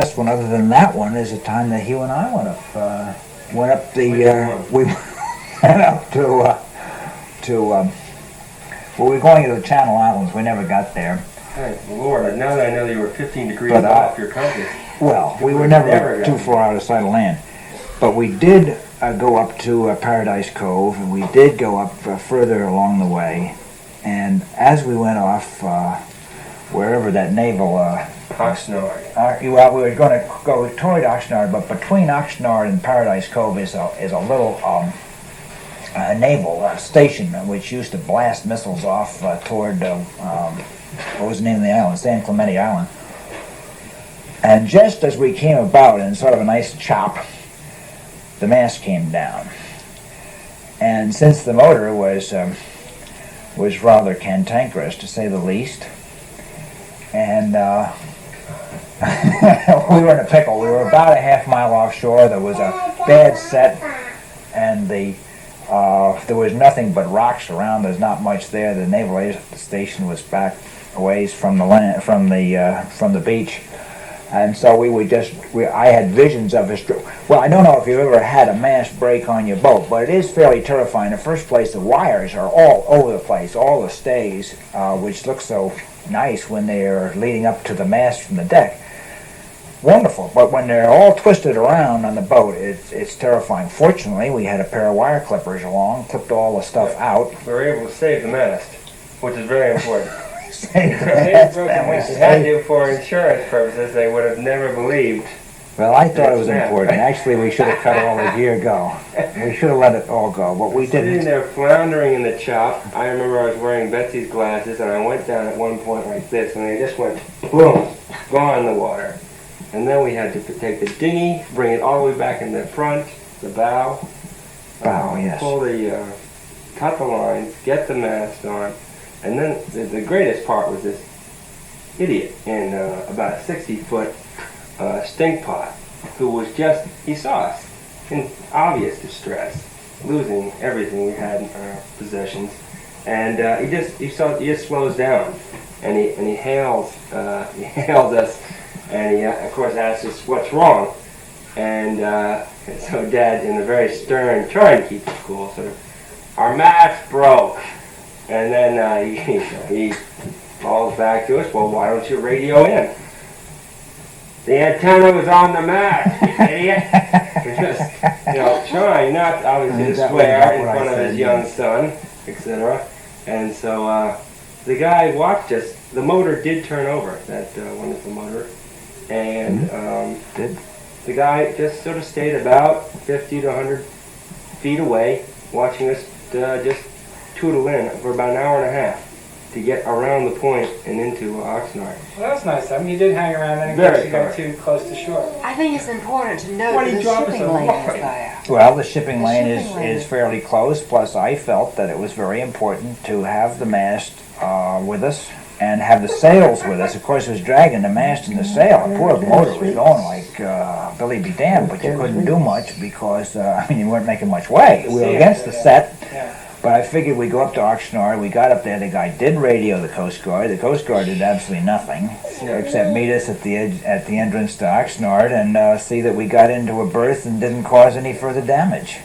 best one, other than that one, is the time that Hugh and I went up we went up well, we were going to the Channel Islands. We never got there. Hey, Lord, now that I know that you were 15 degrees off your compass. Well, we were never too far out of sight of land. But we did go up to Paradise Cove, and we did go up further along the way. And as we went off, wherever that naval... Oxnard. Well, we were going to go toward Oxnard, but between Oxnard and Paradise Cove is a little naval station which used to blast missiles off toward, what was the name of the island? San Clemente Island. And just as we came about in sort of a nice chop, the mast came down. And since the motor was rather cantankerous, to say the least, and we were in a pickle. We were about a half-mile offshore. There was a bad set, and there was nothing but rocks around. There's not much there. The naval air station was back a ways from the land, from the beach, and so I had visions of his. Well, I don't know if you've ever had a mast break on your boat, but it is fairly terrifying. In the first place, the wires are all over the place, all the stays, which look so nice when they're leading up to the mast from the deck. Wonderful, but when they're all twisted around on the boat, it's terrifying. Fortunately, we had a pair of wire clippers along, clipped all the stuff out. We were able to save the mast, which is very important. Saved the mast, and we had to for insurance purposes. They would have never believed. Well, I thought it was important. Actually, we should have cut all the gear go. We should have let it all go, but we didn't. Sitting there floundering in the chop, I remember I was wearing Betsy's glasses, and I went down at one point like this, and they just went boom, gone in the water. And then we had to take the dinghy, bring it all the way back in the front, the bow. Yes. Pull cut the lines, get the mast on, and then the greatest part was this idiot in about a 60-foot stink pot who was he saw us in obvious distress, losing everything we had in our possessions, and he just slows down, and he hails us. And he, of course, asks us what's wrong. And so Dad, in a very stern, trying to keep it cool, sort of, our mast broke. And then he falls back to us, well, why don't you radio in? The antenna was on the mast, you idiot. Just, trying not, obviously, to swear in front of his young son, etc. And so the guy watched us. The motor did turn over, that wonderful motor. And the guy just sort of stayed about 50 to 100 feet away, watching us just tootle in for about an hour and a half to get around the point and into Oxnard. Well, that was nice. I mean, you did hang around and in case you got too close to shore. I think it's important to note that the shipping lane is there. Well, the shipping lane is fairly close, plus I felt that it was very important to have the mast with us and have the sails with us. Of course, it was dragging the mast and the sail. The poor motor was going like Billy be damned, but you couldn't do much because, you weren't making much way. We were against the set, but I figured we'd go up to Oxnard. We got up there. The guy did radio the Coast Guard. The Coast Guard did absolutely nothing except meet us at the entrance to Oxnard and see that we got into a berth and didn't cause any further damage.